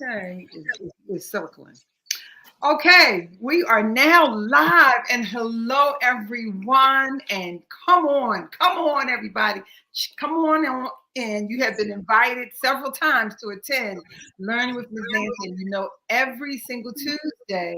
Okay, is circling. Okay, we are now live, and hello everyone, and come on everybody, come on in. You have been invited several times to attend Learning with Ms. Nancy, and you know every single Tuesday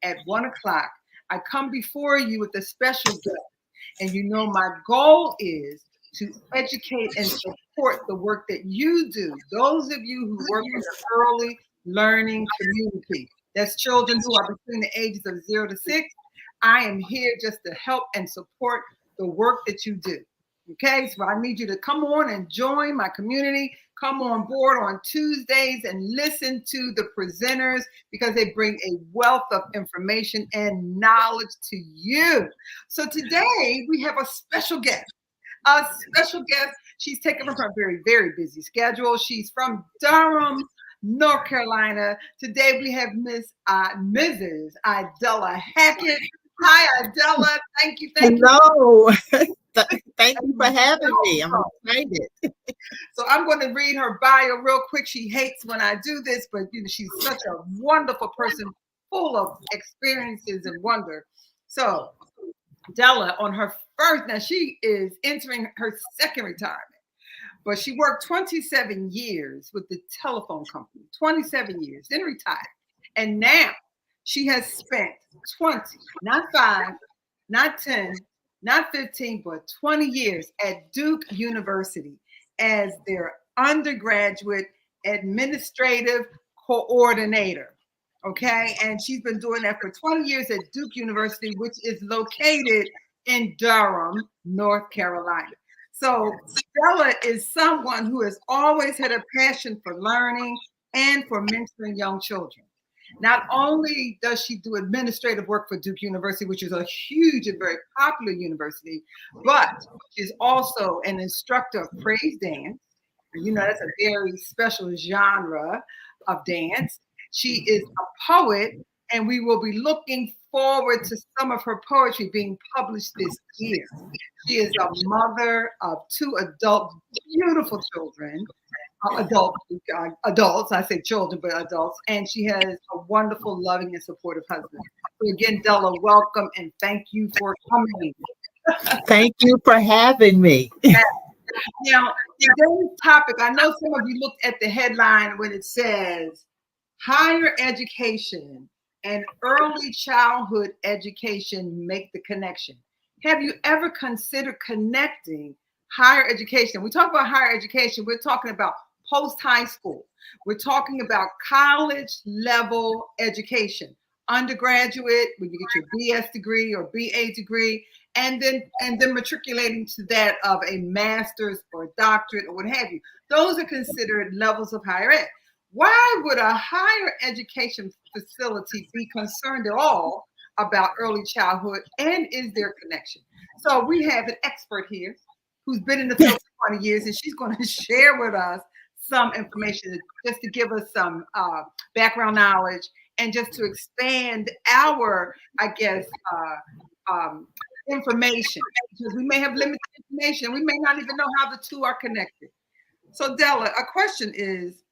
at 1 o'clock, I come before you with a special guest, and you know my goal is to educate and support the work that you do. Those of you who work in the early learning community. That's children who are between the ages of 0 to 6. I am here just to help and support the work that you do. Okay, so I need you to come on and join my community. Come on board on Tuesdays and listen to the presenters because they bring a wealth of information and knowledge to you. So today we have a special guest. A special guest. She's taken from her very, very busy schedule. She's from Durham, North Carolina. Today we have Mrs. Idella Hackett. Hi, Idella. Thank you. Hello. Thank you for having me. I'm excited. So I'm going to read her bio real quick. She hates when I do this, but you know she's such a wonderful person, full of experiences and wonder. So Della, on her first, now she is entering her second retirement. But she worked 27 years with the telephone company, 27 years, then retired. And now she has spent 20, not 5, not 10, not 15, but 20 years at Duke University as their undergraduate administrative coordinator. Okay. And she's been doing that for 20 years at Duke University, which is located in Durham, North Carolina. So Stella is someone who has always had a passion for learning and for mentoring young children. Not only does she do administrative work for Duke University, which is a huge and very popular university, but she's also an instructor of praise dance. You know, that's a very special genre of dance. She is a poet, and we will be looking forward to some of her poetry being published this year. She is a mother of 2 adult, beautiful children, adults, I say children, but adults, and she has a wonderful, loving, and supportive husband. So again, Della, welcome, and thank you for coming. Thank you for having me. Now, today's topic, I know some of you looked at the headline when it says, higher education and early childhood education make the connection. Have you ever considered connecting higher education? We talk about higher education, we're talking about post-high school. We're talking about college level education, undergraduate, when you get your BS degree or BA degree, and then matriculating to that of a master's or a doctorate or what have you. Those are considered levels of higher ed. Why would a higher education facility be concerned at all about early childhood, and is there a connection? So we have an expert here who's been in the field for 20 years, and she's going to share with us some information just to give us some background knowledge and just to expand our, I guess, information, because we may have limited information. We may not even know how the two are connected. So Della, a question is,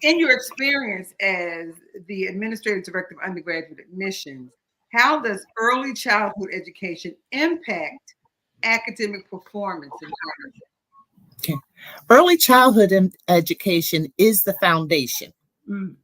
in your experience as the Administrative Director of Undergraduate Admissions, how does early childhood education impact academic performance in college? Okay. Early childhood education is the foundation. Mm.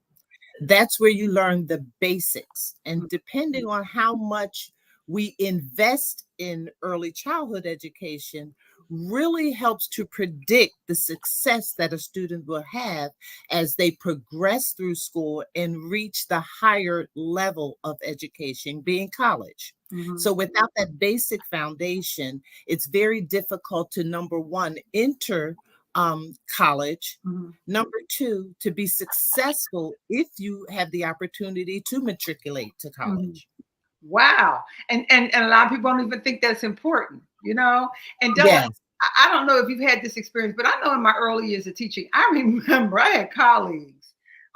That's where you learn the basics. And depending on how much we invest in early childhood education, really helps to predict the success that a student will have as they progress through school and reach the higher level of education, being college. Mm-hmm. So without that basic foundation, it's very difficult to, number one, enter college. Mm-hmm. Number two, to be successful if you have the opportunity to matriculate to college. Mm-hmm. Wow. And a lot of people don't even think that's important, you know? And yes. I don't know if you've had this experience, but I know in my early years of teaching, I remember I had colleagues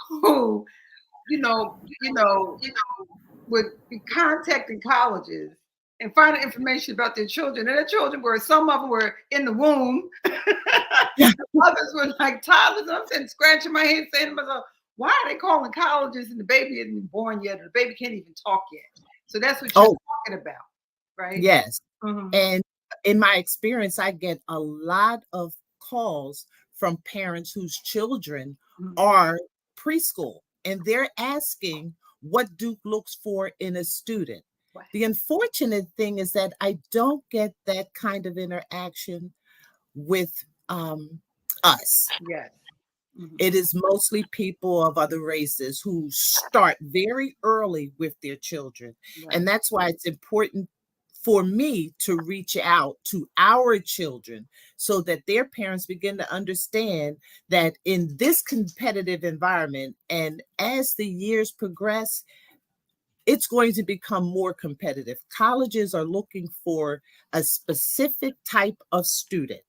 who, would be contacting colleges and finding information about their children. And their children were, some of them were in the womb. Others were like toddlers. And I'm sitting scratching my head saying to myself, why are they calling colleges and the baby isn't born yet, or the baby can't even talk yet? So that's what you're talking about, right? Yes. Mm-hmm. And in my experience, I get a lot of calls from parents whose children are preschool, and they're asking what Duke looks for in a student. Wow. The unfortunate thing is that I don't get that kind of interaction with us. Yes. It is mostly people of other races who start very early with their children. Right. And that's why it's important for me to reach out to our children so that their parents begin to understand that in this competitive environment, and as the years progress, it's going to become more competitive. Colleges are looking for a specific type of student.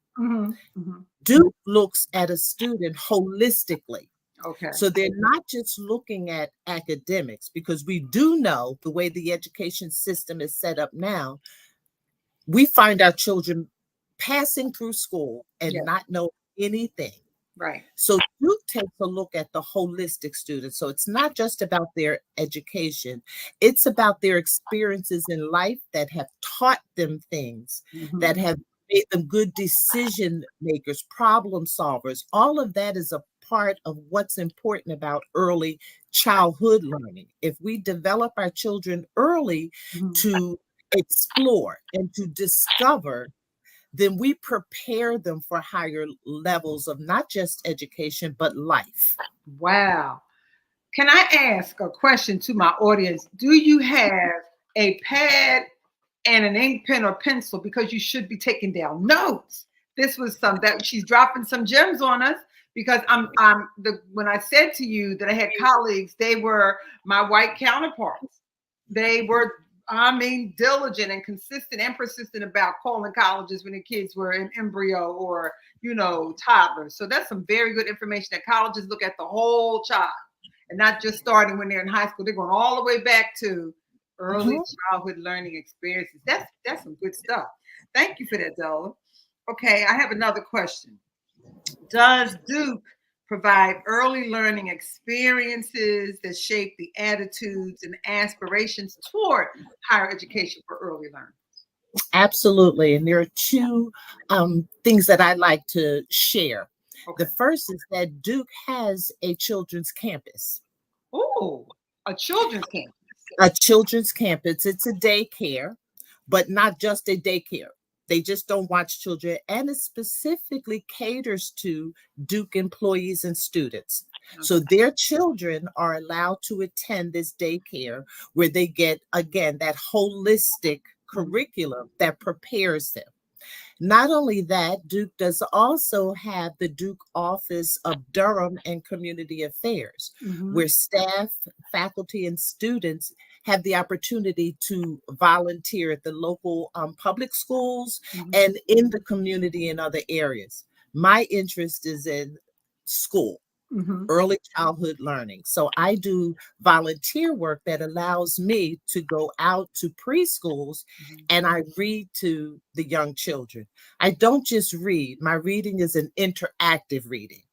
Duke looks at a student holistically. Okay. So they're not just looking at academics, because we do know the way the education system is set up now, we find our children passing through school and not know anything. Right. So Duke takes a look at the holistic student. So it's not just about their education. It's about their experiences in life that have taught them things, that have made them good decision makers, problem solvers. All of that is a part of what's important about early childhood learning. If we develop our children early to explore and to discover, then we prepare them for higher levels of not just education, but life. Wow. Can I ask a question to my audience? Do you have a pad and an ink pen or pencil? Because you should be taking down notes. This was some that she's dropping some gems on us, because when I said to you that I had colleagues, they were my white counterparts. They were, diligent and consistent and persistent about calling colleges when the kids were in embryo or, toddlers. So that's some very good information, that colleges look at the whole child and not just starting when they're in high school. They're going all the way back to early childhood learning experiences. That's some good stuff. Thank you for that, Della. Okay, I have another question. Does Duke provide early learning experiences that shape the attitudes and aspirations toward higher education for early learners? Absolutely. And there are two things that I'd like to share. Okay. The first is that Duke has a children's campus. Oh, a children's campus. A children's campus. It's a daycare, but not just a daycare. They just don't watch children, and it specifically caters to Duke employees and students. Okay. So their children are allowed to attend this daycare where they get, again, that holistic curriculum that prepares them. Not only that, Duke does also have the Duke Office of Durham and Community Affairs, where staff, faculty, and students have the opportunity to volunteer at the local public schools and in the community in other areas. My interest is in school. Early childhood learning. So I do volunteer work that allows me to go out to preschools and I read to the young children. I don't just read. My reading is an interactive reading.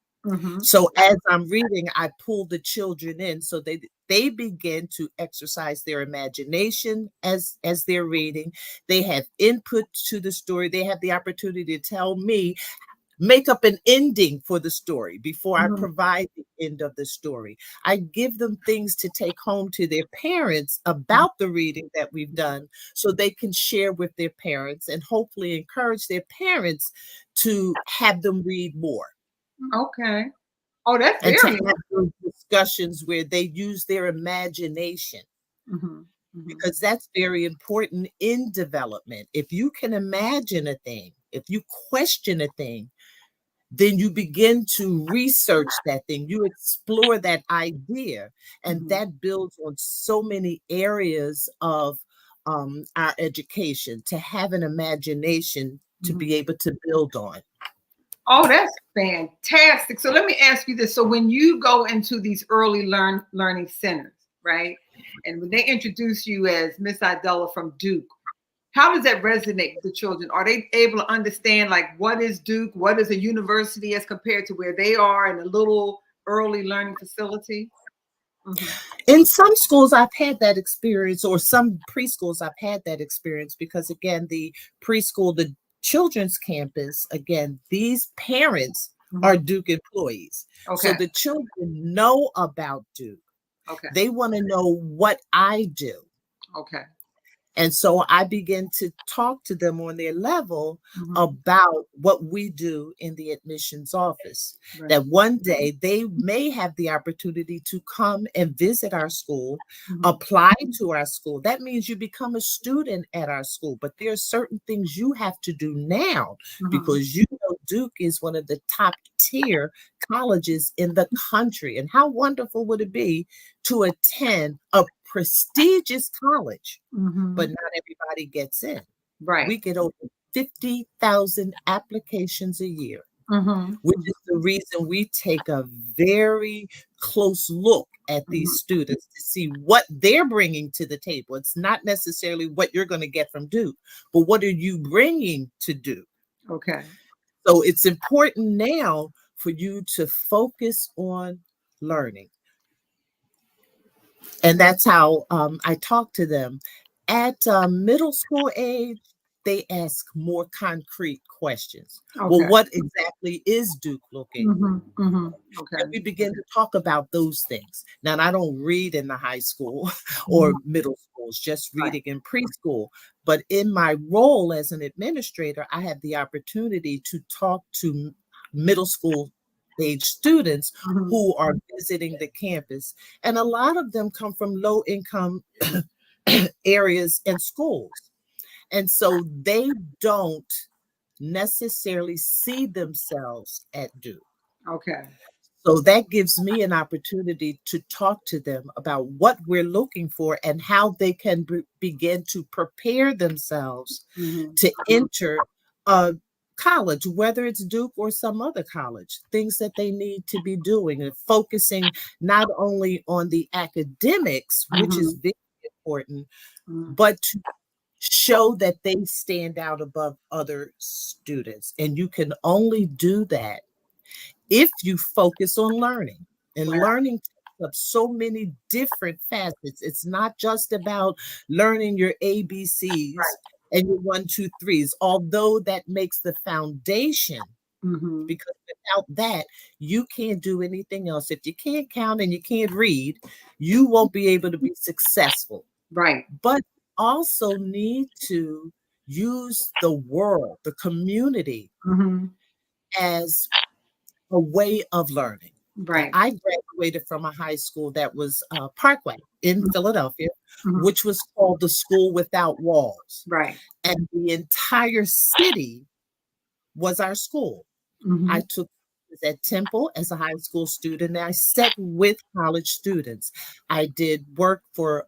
So as I'm reading, I pull the children in so they begin to exercise their imagination as they're reading. They have input to the story. They have the opportunity to tell me, make up an ending for the story before I provide the end of the story. I give them things to take home to their parents about the reading that we've done so they can share with their parents and hopefully encourage their parents to have them read more. Okay. Oh, that's and very to have those discussions where they use their imagination. Because that's very important in development. If you can imagine a thing, if you question a thing, then you begin to research that thing, you explore that idea, and that builds on so many areas of our education, to have an imagination to be able to build on. Oh, that's fantastic. So let me ask you this. So when you go into these early learning centers, right, and when they introduce you as Miss Idella from Duke, How does that resonate with the children? Are they able to understand like what is Duke, what is a university as compared to where they are in a little early learning facility? Mm-hmm. In some schools, I've had that experience, or some preschools, I've had that experience because, again, the preschool, the children's campus, again, these parents are Mm-hmm. Duke employees. So Okay. the children know about Duke. Okay. They want to know what I do. Okay. And so I begin to talk to them on their level Mm-hmm. about what we do in the admissions office. Right. That one day they may have the opportunity to come and visit our school, Mm-hmm. apply to our school. That means you become a student at our school. But there are certain things you have to do now Mm-hmm. because you know Duke is one of the top tier colleges in the country. And how wonderful would it be to attend a prestigious college? Mm-hmm. But not everybody gets in. Right. We get over 50,000 applications a year, Mm-hmm. which is the reason we take a very close look at these Mm-hmm. students to see what they're bringing to the table. It's not necessarily what you're going to get from Duke, but what are you bringing to Duke? Okay. So it's important now for you to focus on learning. And that's how I talk to them. At middle school age, they ask more concrete questions. Well, Okay. what exactly is Duke looking Mm-hmm. for? Mm-hmm. Okay. And we begin to talk about those things. Now, I don't read in the high school Mm-hmm. or middle schools, just Right. reading in preschool. But in my role as an administrator, I have the opportunity to talk to middle school age students Mm-hmm. who are visiting the campus. And a lot of them come from low income areas and schools. And so they don't necessarily see themselves at Duke. Okay. So that gives me an opportunity to talk to them about what we're looking for and how they can begin to prepare themselves Mm-hmm. to enter a college, whether it's Duke or some other college, things that they need to be doing and focusing not only on the academics, which is Mm-hmm. very important, Mm-hmm. but to show that they stand out above other students. And you can only do that if you focus on learning. And Right. learning takes up so many different facets. It's not just about learning your ABCs Right. and your one, two, threes, although that makes the foundation, Mm-hmm. because without that, you can't do anything else. If you can't count and you can't read, you won't be able to be successful. Right. But also need to use the world, the community, Mm-hmm. as a way of learning. Right. I graduated from a high school that was Parkway in Philadelphia, Mm-hmm. which was called the School Without Walls. Right. And the entire city was our school. Mm-hmm. I took at Temple as a high school student. And I sat with college students. I did work for,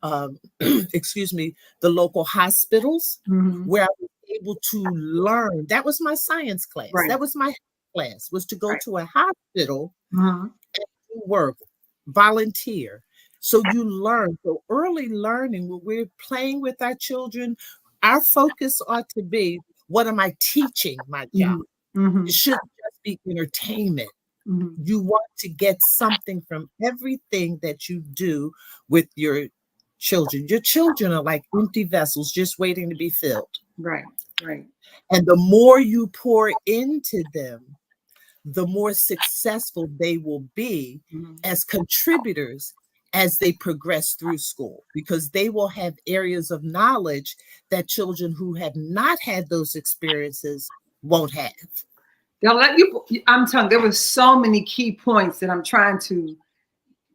excuse me, the local hospitals Mm-hmm. where I was able to learn. That was my science class. Right. That was my class, was to go Right. to a hospital Mm-hmm. and do work, volunteer. So you learn. So early learning, when we're playing with our children, our focus ought to be, what am I teaching my child? Mm-hmm. Mm-hmm. It shouldn't just be entertainment. Mm-hmm. You want to get something from everything that you do with your children. Your children are like empty vessels just waiting to be filled. Right. Right. And the more you pour into them, the more successful they will be Mm-hmm. as contributors as they progress through school, because they will have areas of knowledge that children who have not had those experiences won't have. They'll let you. I'm telling. There were so many key points that I'm trying to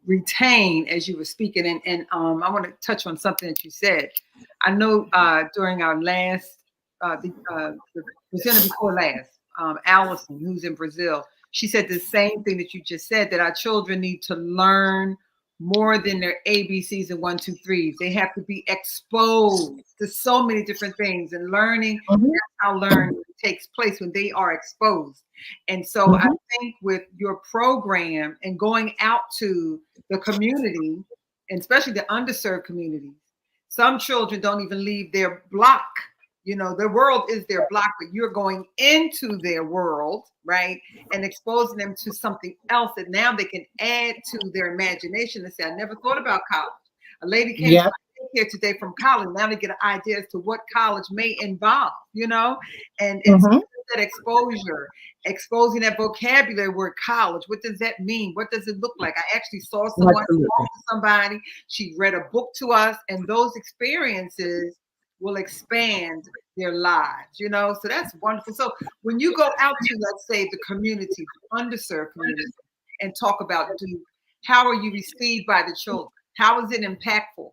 retain as you were speaking, and I want to touch on something that you said. I know during our last, the presenter before last, Allison, who's in Brazil, she said the same thing that you just said, that our children need to learn more than their ABCs and one, two, threes. They have to be exposed to so many different things, and learning, Mhm, that's how learning takes place, when they are exposed. And so I mhm. think with your program and going out to the community, and especially the underserved communities, some children don't even leave their block, You know, their world is their block, but you're going into their world, right? And exposing them to something else that now they can add to their imagination and say, I never thought about college. A lady came to Yeah. here today from college. Now they get an idea as to what college may involve, you know, and so Mhm. that exposure, exposing that vocabulary word college. What does that mean? What does it look like? I actually saw someone talk Absolutely. to somebody. She read a book to us, and those experiences will expand their lives, you know. So that's wonderful. So when you go out to, let's say, the community, the underserved community, and talk about Duke, how are you received by the children? How is it impactful?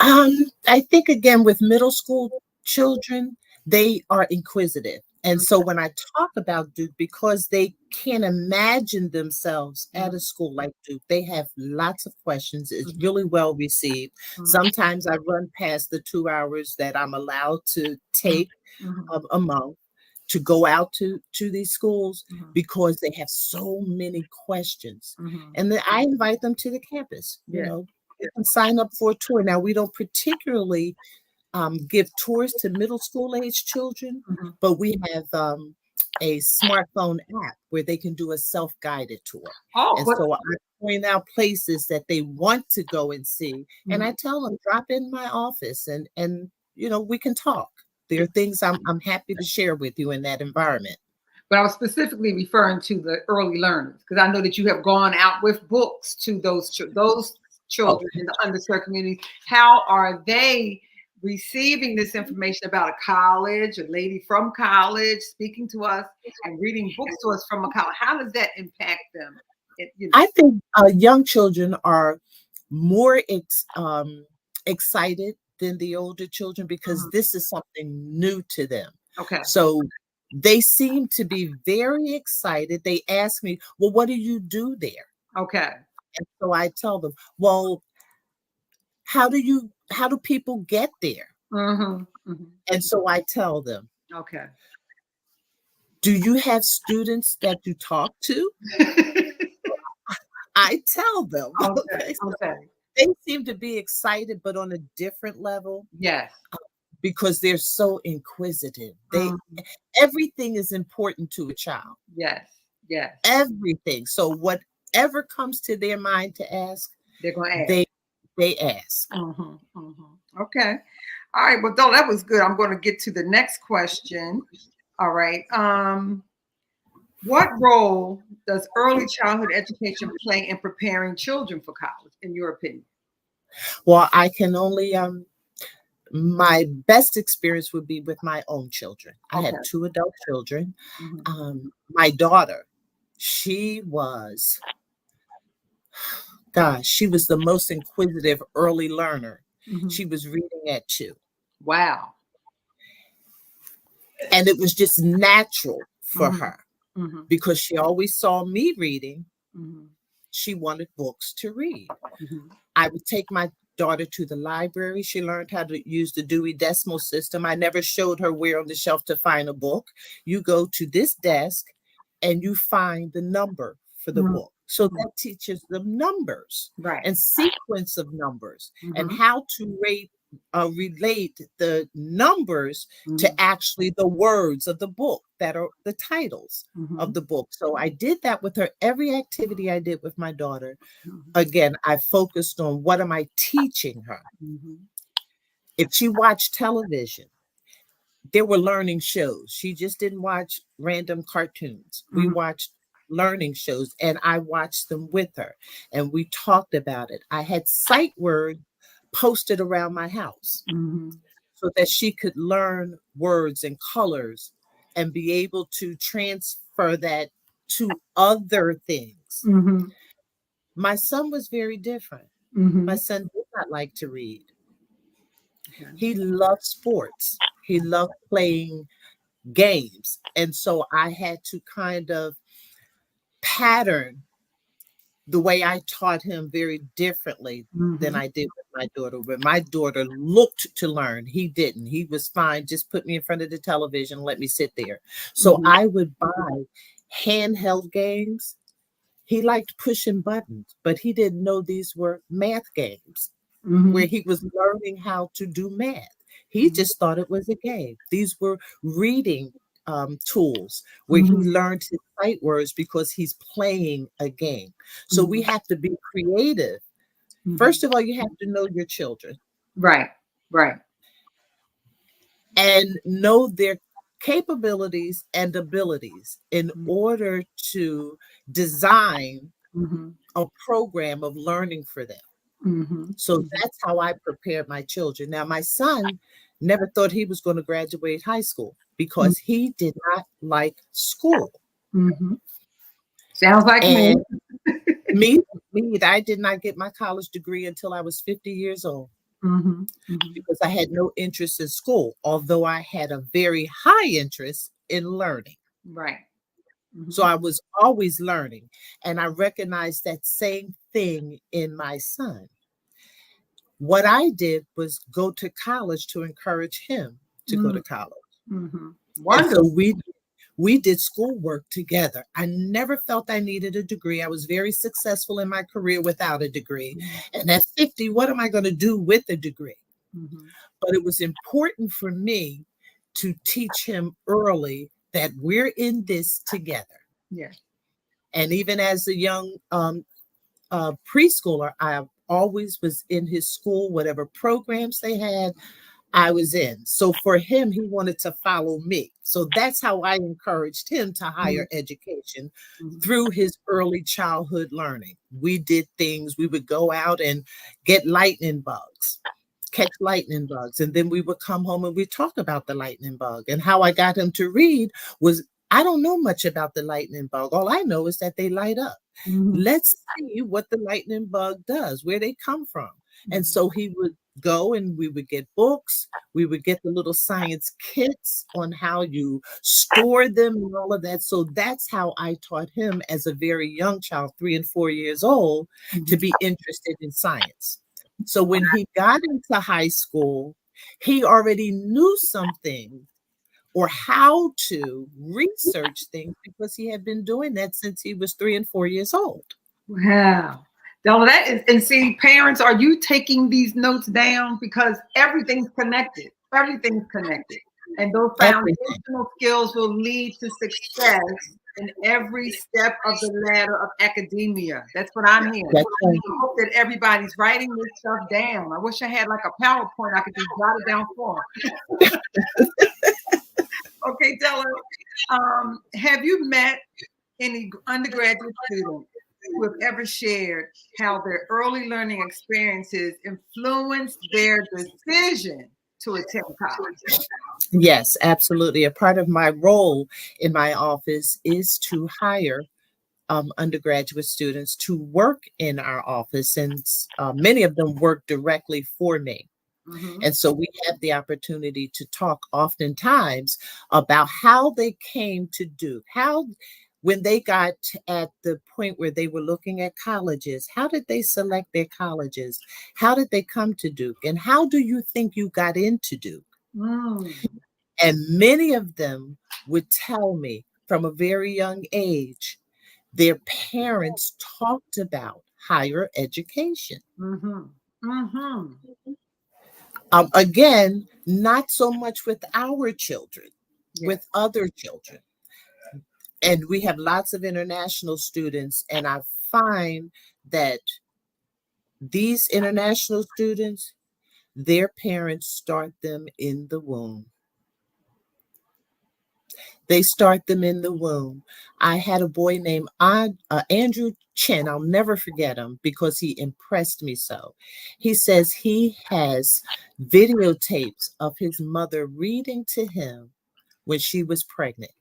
I think again with middle school children, they are inquisitive. And so when I talk about Duke, because they can't imagine themselves at a school like Duke, they have lots of questions. It's really well received. Sometimes I run past the 2 hours that I'm allowed to take a month to go out to these schools because they have so many questions. And then I invite them to the campus. You Yeah. know, they can sign up for a tour. Now, we don't particularly give tours to middle school age children, but we have a smartphone app where they can do a self-guided tour. Oh, And but so I point out places that they want to go and see, and I tell them, drop in my office and you know, we can talk. There are things I'm happy to share with you in that environment. but I was specifically referring to the early learners because I know that you have gone out with books to those children Okay. in the underserved community. How are they receiving this information about a college, a lady from college speaking to us and reading books to us from a college? How does that impact them? You know, I think young children are more excited than the older children because this is something new to them. okay, So they seem to be very excited. They ask me, well, what do you do there? okay, And so I tell them, well, how do people get there? And so I tell them, okay. do you have students that you talk to? I tell them. Okay, Okay. So okay. they seem to be excited, but on a different level Yes. because they're so inquisitive. They Mhm. everything is important to a child. Yes. Yes. Everything. So whatever comes to their mind to ask, They're going to ask. they they ask. Okay. All right. Well, though that was good. I'm going to get to the next question. All right. What role does early childhood education play in preparing children for college, in your opinion? Well, I can only my best experience would be with my own children. I have Okay. 2 adult children. Mhm. My daughter, she was gosh, she was the most inquisitive early learner. Mhm. She was reading at 2. Wow. And it was just natural for Mhm. her Mhm. because she always saw me reading. Mhm. She wanted books to read. Mhm. I would take my daughter to the library. She learned how to use the Dewey Decimal System. I never showed her where on the shelf to find a book. You go to this desk and you find the number for the Mhm. book. So Mhm. that teaches them numbers Right. and sequence of numbers and Mhm. how to relate the numbers to Mhm. actually the words of the book that are the titles of Mhm. the book. So I did that with her. Every activity I did with my daughter, Mhm. again, I focused on what am I teaching her. Mhm. If she watched television, there were learning shows. She just didn't watch random cartoons. We Mhm. watched learning shows and I watched them with her and we talked about it. I had sight words posted around my house Mhm. so that she could learn words and colors and be able to transfer that to other things. Mhm. My son was very different. My Mhm. son did not like to read. Okay. He loved sports. He loved playing games. And so I had to kind of pattern the way I taught him very differently than Mhm. I did with my daughter. When my daughter looked to learn, he didn't. He was fine. Just put me in front of the television, let me sit there. So Mhm. I would buy handheld games. He liked pushing buttons, but he didn't know these were math games where Mhm. he was learning how to do math. He just thought it was a game. These were reading tools where he Mhm. learned his sight words because he's playing a game. So we Mhm. have to be creative. Mhm. First of all, you have to know your children Right. Right. and know their capabilities and abilities in Mhm. order to design Mhm. a program of learning for them. Mhm. So Mhm. that's how I prepare my children. Now, my son never thought he was going to graduate high school because he did not like school. Mhm. Sounds like me. And me, I did not get my college degree until I was 50 years old Mhm. Mhm. because I had no interest in school, although I had a very high interest in learning. Right. So Mhm. I was always learning. And I recognized that same thing in my son. What I did was go to college to encourage him to go Mm. to college. Mhm. And so Wonderful. we did schoolwork together. I never felt I needed a degree. I was very successful in my career without a degree. Mhm. And at 50, what am I going to do with a degree? Mhm. But it was important for me to teach him early that we're in this together. Yeah. And even as a young preschooler, I always was in his school, whatever programs they had, I was in. So for him, he wanted to follow me. So that's how I encouraged him to Mhm. higher education Mhm. through his early childhood learning. We did things, we would go out and get lightning bugs, catch lightning bugs. And then we would come home and we talk about the lightning bug. And how I got him to read was I don't know much about the lightning bug. All I know is that they light up. Mhm. Let's see what the lightning bug does, where they come from. And Mhm. so he would go and we would get books. We would get the little science kits on how you store them and all of that. So that's how I taught him as a very young child, 3 and 4 years old, to Mhm. be interested in science. So when he got into high school, he already knew something or how to research things because he had been doing that since he was 3 and 4 years old. Wow. Now that is, and see, parents, are you taking these notes down? Because everything's connected. Everything's connected. And those Everything. foundational skills will lead to success in every step of the ladder of academia. That's what I'm hearing. That's right. I hope that everybody's writing this stuff down. I wish I had like a PowerPoint I could just jot it down for them. Okay, Della, have you met any undergraduate students who have ever shared how their early learning experiences influenced their decision to attend college? Yes, absolutely. A part of my role in my office is to hire undergraduate students to work in our office, and many of them work directly for me. Mm-hmm. And so we have the opportunity to talk oftentimes about how they came to Duke, how when they got at the point where they were looking at colleges, how did they select their colleges? How did they come to Duke? And how do you think you got into Duke? Mm. And many of them would tell me from a very young age, their parents talked about higher education. Mm-hmm. Mm-hmm. Again, not so much with our children, Yes. with other children. And we have lots of international students, and I find that these international students, their parents start them in the womb. They start them in the womb. I had a boy named Andrew Chin. I'll never forget him because he impressed me so. He says he has videotapes of his mother reading to him when she was pregnant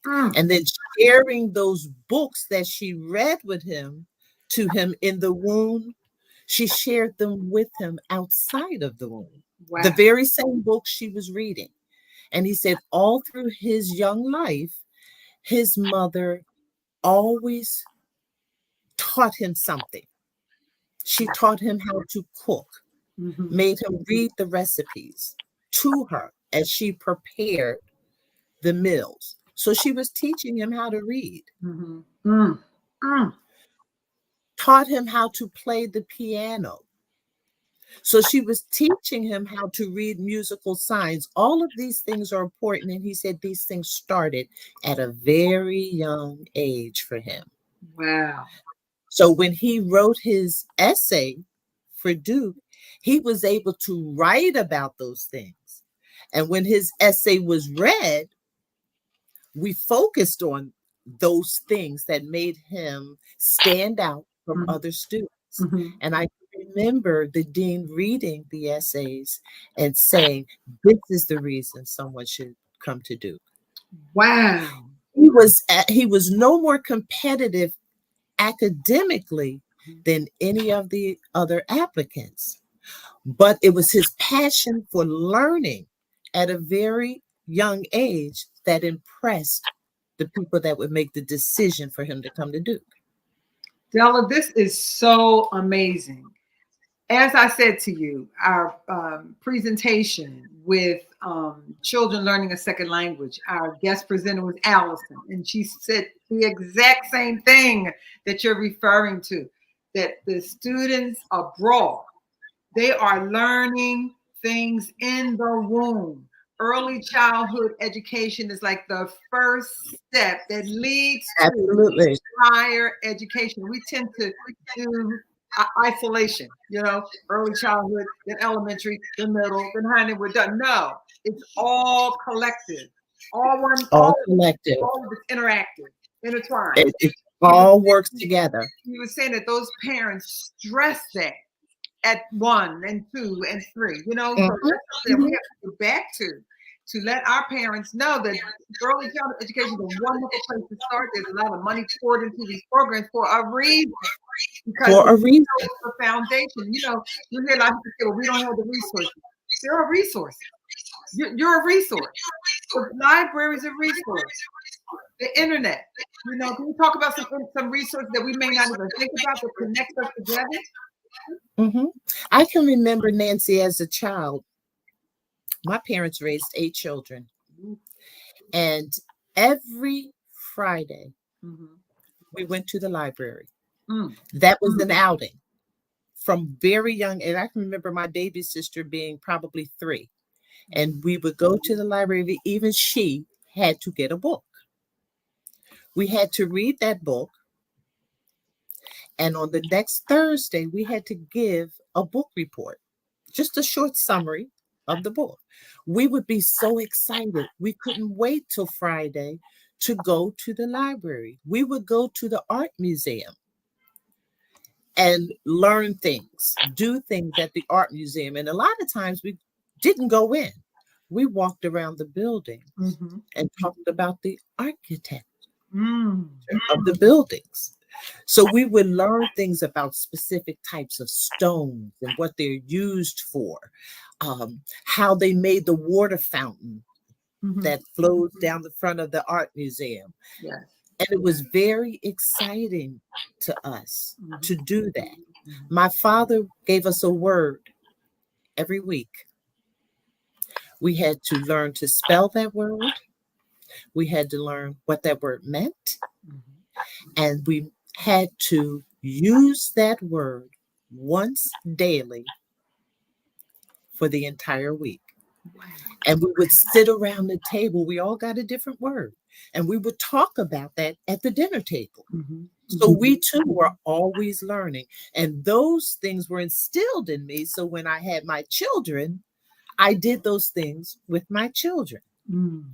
Mm-hmm. Mm. and then sharing those books that she read with him to him in the womb. She shared them with him outside of the womb, the Wow. very same books she was reading. And he said, all through his young life, his mother always taught him something. She taught him how to cook, Mm-hmm. made him read the recipes to her as she prepared the meals. So she was teaching him how to read, Mm-hmm. Mm. Mm. taught him how to play the piano, So she was teaching him how to read musical signs. All of these things are important. And he said these things started at a very young age for him. Wow. So when he wrote his essay for Duke, he was able to write about those things. And when his essay was read, we focused on those things that made him stand out from Mhm. other students. Mhm. And I remember the dean reading the essays and saying, this is the reason someone should come to Duke. Wow. He was no more competitive academically than any of the other applicants, but it was his passion for learning at a very young age that impressed the people that would make the decision for him to come to Duke. Della, this is so amazing. As I said to you, our presentation with children learning a second language, our guest presenter was Allison, and she said the exact same thing that you're referring to, that the students abroad, they are learning things in the womb. Early childhood education is like the first step that leads to Absolutely. higher education. We tend to do isolation, early childhood, then elementary, then middle, then high, and we're done. No, it's all collective, all one, All collective. all of it's interactive, intertwined. It all works together. You were saying that those parents stress that at 1 and 2 and 3, so Mhm, that's something we mhm. have to go back to let our parents know that early childhood education is a wonderful place to start. There's a lot of money poured into these programs for a reason, because For it a reason. builds the foundation. You hear a lot of people say, well, we don't have the resources. There are resources. You're a resource. The library is a resource. The internet. Can we talk about some resources that we may not even think about that connect us together? Mhm. I can remember, Nancy, as a child, my parents raised 8 children, and every Friday Mm-hmm. we went to the library. Mm. That was an outing from very young. And I can remember my baby sister being probably 3, and we would go to the library. Even she had to get a book. We had to read that book, and on the next Thursday, we had to give a book report, just a short summary of the book. We would be so excited. We couldn't wait till Friday to go to the library. We would go to the art museum and learn things, do things at the art museum. And a lot of times we didn't go in. We walked around the building Mm-hmm. and talked about the architecture Mm. of the buildings. So we would learn things about specific types of stones and what they're used for, how they made the water fountain Mm-hmm. that flows down the front of the art museum. Yes. And it was very exciting to us to do that. Mhm. My father gave us a word every week. We had to learn to spell that word. We had to learn what that word meant. And we had to use that word once daily for the entire week. Wow. And we would sit around the table. We all got a different word. And we would talk about that at the dinner table. Mm-hmm. So we too were always learning. And those things were instilled in me. So when I had my children, I did those things with my children. Mm.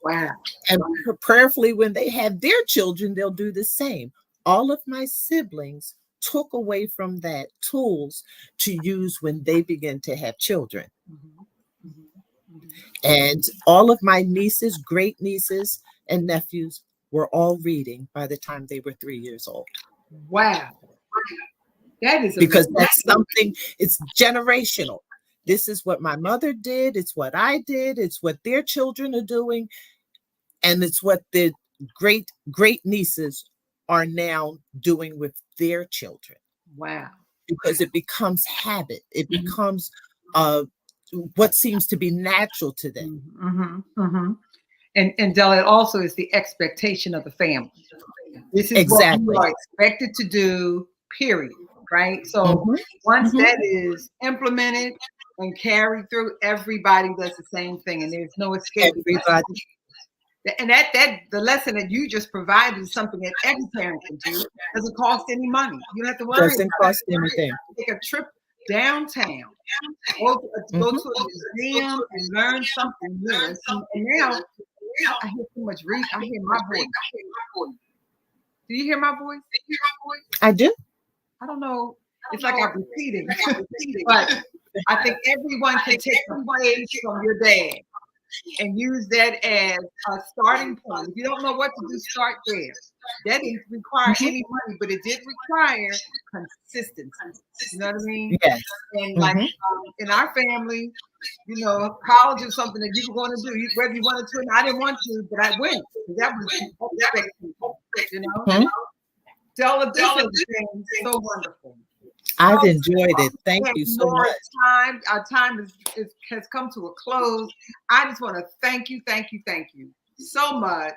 Wow. And prayerfully, when they have their children, they'll do the same. All of my siblings took away from that tools to use when they begin to have children. Mm-hmm. Mm-hmm. And all of my nieces, great nieces, and nephews were all reading by the time they were 3 years old. Wow. That is Because amazing. that's something, it's generational. This is what my mother did. It's what I did. It's what their children are doing. And it's what the great nieces are now doing with their children. Wow. Because it becomes habit. It becomes what seems to be natural to them. Mm-hmm. Mm-hmm. And Della, it also is the expectation of the family. This is what Exactly. you are expected to do, period. right? So Mhm. once Mhm. that is implemented and carried through, everybody does the same thing, and there's no escape. Everybody. And that the lesson that you just provided is something that every parent can do. Doesn't cost any money. You don't have to worry Doesn't about cost anything. it. Take a trip downtown, go Mhm. to a museum and learn something new. And now I hear too much read. I hear my voice. Do you hear my voice? I do. I don't know. It's like I'm repeating, but I think everyone can take a page from your dad and use that as a starting point. If you don't know what to do, start there. That didn't require Mhm. any money, but it did require consistency. You know what I mean? Yes. And like Mhm. in our family, you know, college is something that you were going to do, whether you wanted to or not. I didn't want to, but I went. That was expected, you know. Mhm. Della, this has been so wonderful. I've enjoyed it. Thank We have you so more much. time. Our time has come to a close. I just want to thank you so much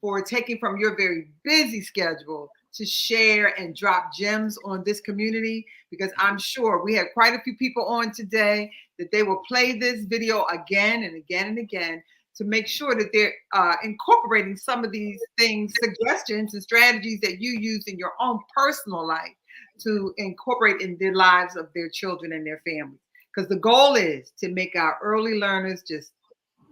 for taking from your very busy schedule to share and drop gems on this community, because I'm sure we had quite a few people on today that they will play this video again and again and again to make sure that they're incorporating some of these things, suggestions and strategies that you use in your own personal life to incorporate in the lives of their children and their families. Because the goal is to make our early learners just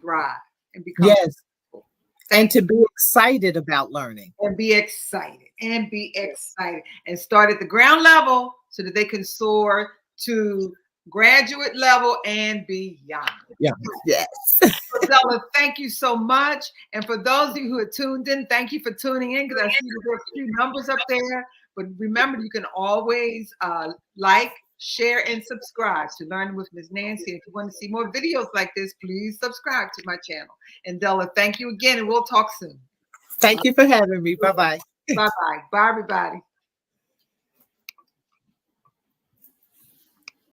thrive and become Yes. successful. And to be excited about learning. And be excited and start at the ground level so that they can soar to graduate level and beyond. Yeah. Yes. Della, thank you so much. And for those of you who are tuned in, thank you for tuning in, because I see that there are a few numbers up there. But remember, you can always like, share, and subscribe to Learn with Ms. Nancy. If you want to see more videos like this, please subscribe to my channel. And Della, thank you again, and we'll talk soon. Thank you for having me. Bye-bye. Bye-bye. Bye, everybody.